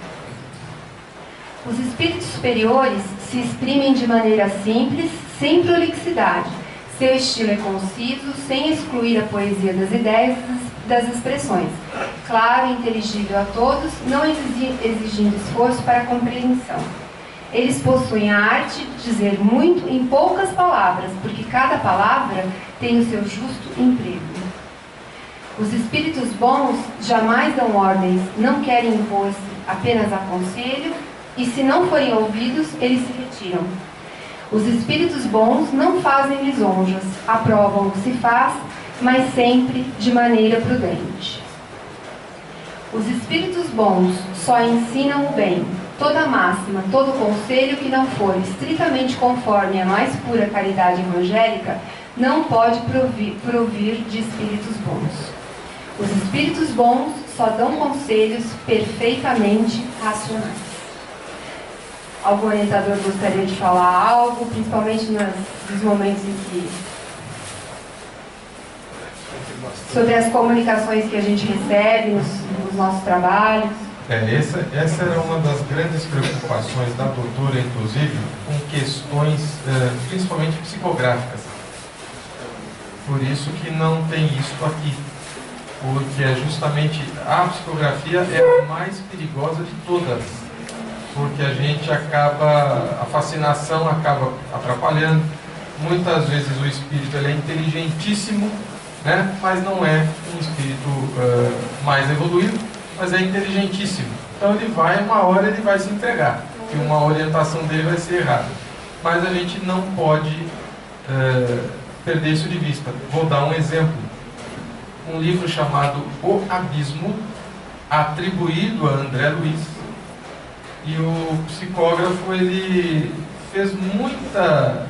Os espíritos superiores se exprimem de maneira simples, sem prolixidade. Seu estilo é conciso, sem excluir a poesia das ideias e das expressões. Claro e inteligível a todos, não exigindo esforço para a compreensão. Eles possuem a arte de dizer muito em poucas palavras, porque cada palavra tem o seu justo emprego. Os espíritos bons jamais dão ordens, não querem impor-se, apenas aconselham, e se não forem ouvidos, eles se retiram. Os espíritos bons não fazem lisonjas, aprovam o que se faz, mas sempre de maneira prudente. Os espíritos bons só ensinam o bem. Toda máxima, todo conselho que não for estritamente conforme a mais pura caridade evangélica, não pode provir de espíritos bons. Os espíritos bons só dão conselhos perfeitamente racionais. Algum orientador gostaria de falar algo, principalmente nos momentos em que... sobre as comunicações que a gente recebe nos nossos trabalhos? Essa era uma das grandes preocupações da doutora, inclusive, com questões principalmente psicográficas. Por isso que não tem isto aqui. Porque justamente a psicografia é a mais perigosa de todas, porque a fascinação acaba atrapalhando. Muitas vezes o espírito ele é inteligentíssimo, né? Mas não é um espírito mais evoluído, mas é inteligentíssimo. Então uma hora ele vai se entregar, e uma orientação dele vai ser errada. Mas a gente não pode perder isso de vista. Vou dar um exemplo. Um livro chamado O Abismo, atribuído a André Luiz, e o psicógrafo ele fez muita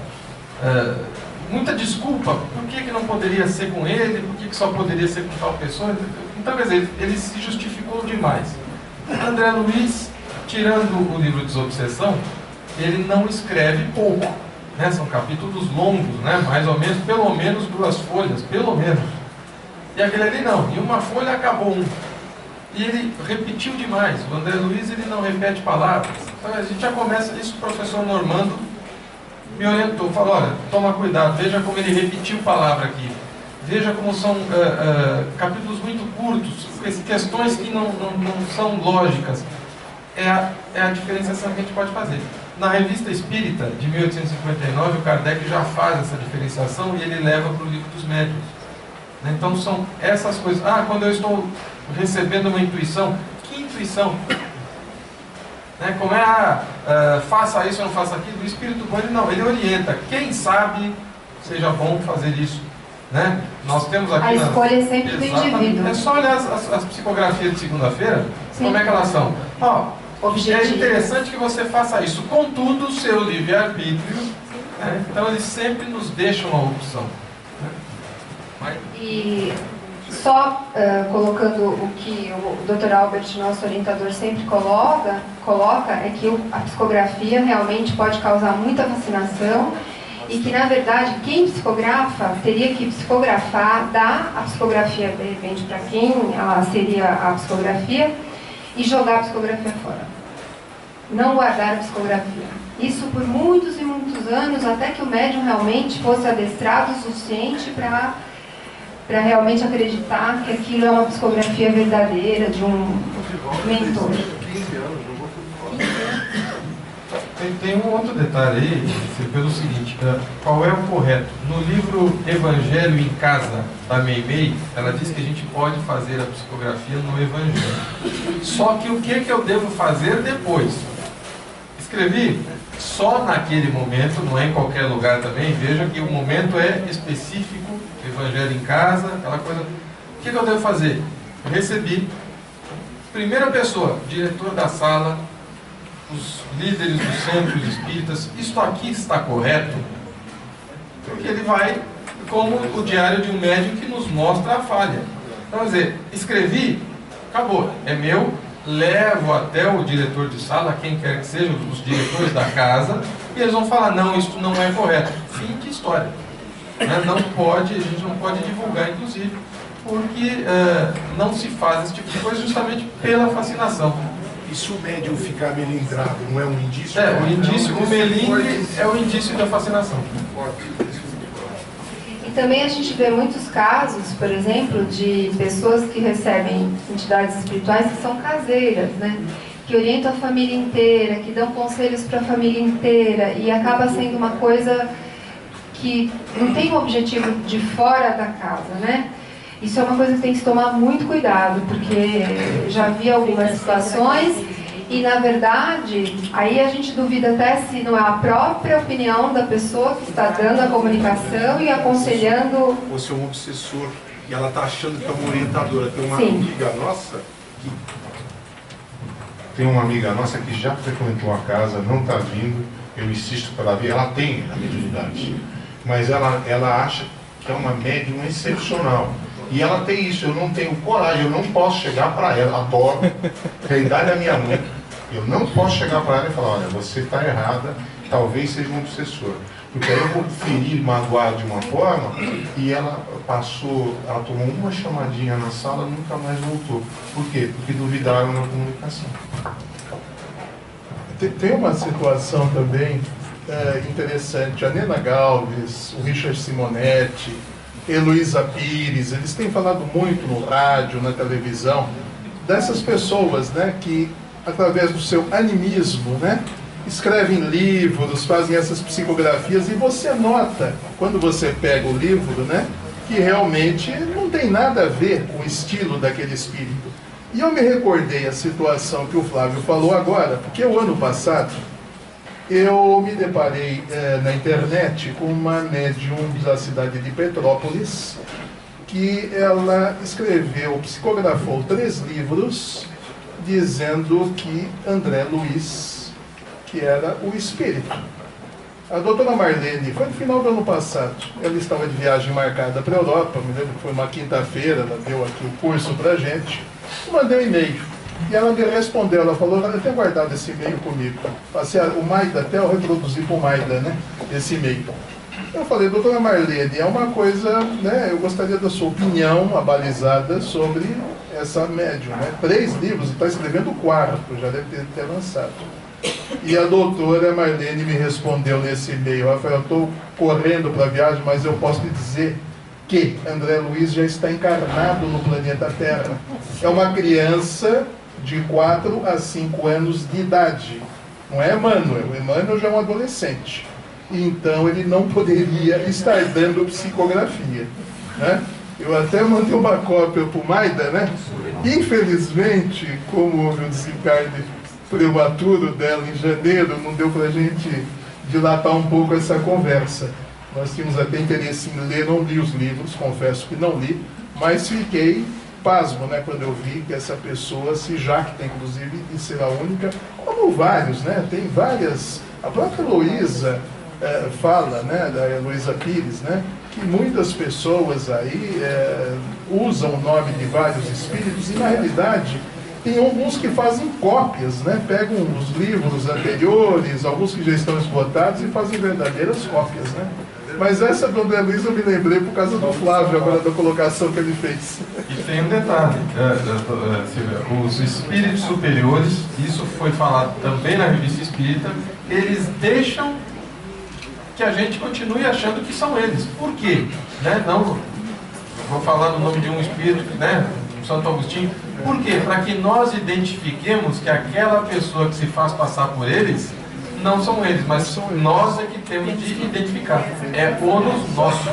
desculpa, por que não poderia ser com ele, por que só poderia ser com tal pessoa. Então, quer dizer, ele se justificou demais. André Luiz, tirando o livro Desobsessão, ele não escreve pouco, né? São capítulos longos, né? Mais ou menos, pelo menos 2 folhas, pelo menos. E aquele ali não, em uma folha acabou um. E ele repetiu demais. O André Luiz, ele não repete palavras. Então a gente já começa, isso o professor Normando me orientou, falou, olha, toma cuidado, veja como ele repetiu palavra aqui. Veja como são capítulos muito curtos, questões que não são lógicas. É a diferenciação que a gente pode fazer. Na Revista Espírita, de 1859, o Kardec já faz essa diferenciação e ele leva para o Livro dos Médiuns. Então são essas coisas. Ah, quando eu estou recebendo uma intuição, que intuição? Como faça isso ou não faça aquilo? O Espírito bom, ele orienta. Quem sabe seja bom fazer isso. Nós temos aqui... A escolha é sempre do indivíduo. É só olhar as psicografias de segunda-feira, como é que elas são. É interessante que você faça isso. Contudo, o seu livre-arbítrio, então eles sempre nos deixam a opção. E só colocando o que o Dr. Albert, nosso orientador, sempre coloca é que a psicografia realmente pode causar muita fascinação e que, na verdade, quem psicografa teria que psicografar, dar a psicografia, de repente, para quem ela seria a psicografia e jogar a psicografia fora. Não guardar a psicografia. Isso por muitos e muitos anos, até que o médium realmente fosse adestrado o suficiente para realmente acreditar que aquilo é uma psicografia verdadeira de um mentor. 15 anos, jogou tudo fora. Tem um outro detalhe aí, pelo seguinte, qual é o correto? No livro Evangelho em Casa, da Meimei, ela diz que a gente pode fazer a psicografia no Evangelho. Só que o que eu devo fazer depois? Escrevi só naquele momento, não é em qualquer lugar também, veja que o momento é específico, Evangelho em Casa, aquela coisa. O que eu devo fazer? Recebi. Primeira pessoa, diretor da sala, os líderes dos centros espíritas, isto aqui está correto? Porque ele vai como o diário de um médium que nos mostra a falha. Então, quer dizer, escrevi, acabou, é meu, levo até o diretor de sala, quem quer que seja, os diretores da casa, e eles vão falar, não, isso não é correto. Fim de história. Não pode, a gente não pode divulgar, inclusive, porque não se faz esse tipo de coisa justamente pela fascinação. E se o médium ficar melindrado, não é um indício? O indício, o melindre é o indício da fascinação. E também a gente vê muitos casos, por exemplo, de pessoas que recebem entidades espirituais que são caseiras, que orientam a família inteira, que dão conselhos para a família inteira, e acaba sendo uma coisa que não tem um objetivo de fora da casa, Isso é uma coisa que tem que se tomar muito cuidado, porque já vi algumas situações e, na verdade, aí a gente duvida até se não é a própria opinião da pessoa que está dando a comunicação e aconselhando... Você é um obsessor e ela está achando que é uma orientadora. Tem uma amiga nossa que... Tem uma amiga nossa que já frequentou a casa, não está vindo, eu insisto para ela vir, ela tem a mediunidade, mas ela acha que é uma médium excepcional. E ela tem isso, eu não tenho coragem, eu não posso chegar para ela, adoro, que a idade da minha mãe, eu não posso chegar para ela e falar, olha, você está errada, talvez seja um obsessor. Porque aí eu vou ferir, magoar de uma forma, e ela tomou uma chamadinha na sala e nunca mais voltou. Por quê? Porque duvidaram na comunicação. Tem uma situação também interessante, a Nena Galves, o Richard Simonetti, Heloísa Pires, eles têm falado muito no rádio, na televisão, dessas pessoas, que através do seu animismo, escrevem livros, fazem essas psicografias, e você nota, quando você pega o livro, que realmente não tem nada a ver com o estilo daquele espírito. E eu me recordei a situação que o Flávio falou agora, porque o ano passado eu me deparei na internet com uma médium da cidade de Petrópolis, que ela psicografou 3 livros, dizendo que André Luiz, que era o espírito. A doutora Marlene, foi no final do ano passado, ela estava de viagem marcada para a Europa, me lembro que foi uma quinta-feira, ela deu aqui o curso para a gente, eu mandei um e-mail. E ela me respondeu, ela falou, eu tenho guardado esse e-mail comigo. Passei o Maida, até eu reproduzi para o Maida, esse e-mail. Eu falei, doutora Marlene, é uma coisa, eu gostaria da sua opinião abalizada sobre essa médium, né? 3 livros, e está escrevendo o 4º, já deve ter lançado. E a doutora Marlene me respondeu nesse e-mail: Rafael, eu estou correndo para a viagem, mas eu posso lhe dizer que André Luiz já está encarnado no planeta Terra. É uma criança de 4 a 5 anos de idade. Não é Emmanuel. Emmanuel já é um adolescente. Então ele não poderia estar dando psicografia, né? Eu até mandei uma cópia para o Maida, né? Infelizmente, como houve um desencarne prematuro dela em janeiro, não deu para a gente dilatar um pouco essa conversa. Nós tínhamos até interesse em ler, não li os livros, confesso que não li, mas fiquei pasmo, né, quando eu vi que essa pessoa se jacta, inclusive, de ser a única, como vários, né? Tem várias. A própria Heloísa fala, né, da Heloísa Pires, né, que muitas pessoas aí usam o nome de vários espíritos e, na realidade, tem alguns que fazem cópias, né? Pegam os livros anteriores, alguns que já estão esgotados, e fazem verdadeiras cópias, né? Mas essa do André Luiz eu me lembrei por causa do Flávio, agora da colocação que ele fez. E tem um detalhe, os espíritos superiores, isso foi falado também na Revista Espírita, eles deixam que a gente continue achando que são eles. Por quê? Né? Não vou falar no nome de um espírito, né? Santo Agostinho. Por quê? Para que nós identifiquemos que aquela pessoa que se faz passar por eles não são eles, mas nós é que temos de identificar. É ônus nosso.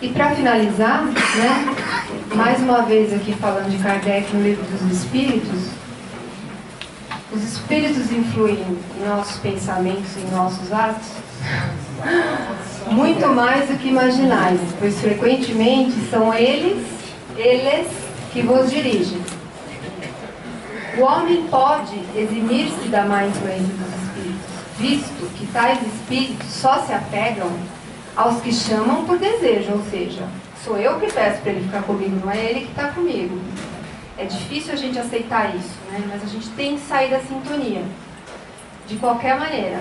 E para finalizar, né, mais uma vez aqui falando de Kardec no Livro dos Espíritos, os espíritos influem em nossos pensamentos e em nossos atos muito mais do que imaginais, pois frequentemente são eles que vos dirigem. O homem pode eximir-se da má influência dos espíritos, visto que tais espíritos só se apegam aos que chamam por desejo, ou seja, sou eu que peço para ele ficar comigo, não é ele que está comigo. É difícil a gente aceitar isso, né? Mas a gente tem que sair da sintonia, de qualquer maneira,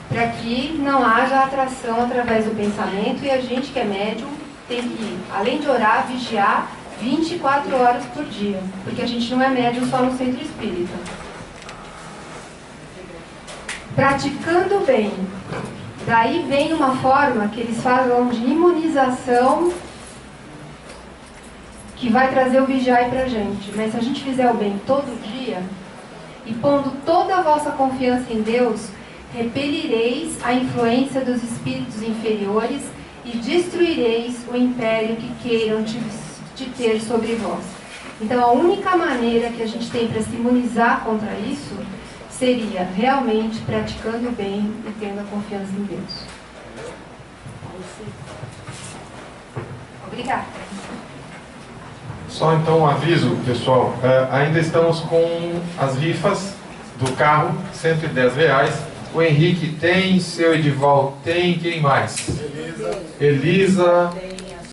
para que não haja atração através do pensamento, e a gente que é médium tem que, além de orar, vigiar 24 horas por dia, porque a gente não é médium só no centro espírita. Praticando bem, daí vem uma forma que eles falam de imunização, que vai trazer o vigiai para a gente. Mas se a gente fizer o bem todo dia, e pondo toda a vossa confiança em Deus, repelireis a influência dos espíritos inferiores e destruireis o império que queiram te ter sobre vós. Então a única maneira que a gente tem para se imunizar contra isso seria realmente praticando o bem e tendo a confiança em Deus. Obrigada. Só então um aviso, pessoal, ainda estamos com as rifas do carro, R$110. O Henrique tem, seu Edival tem, quem mais? Elisa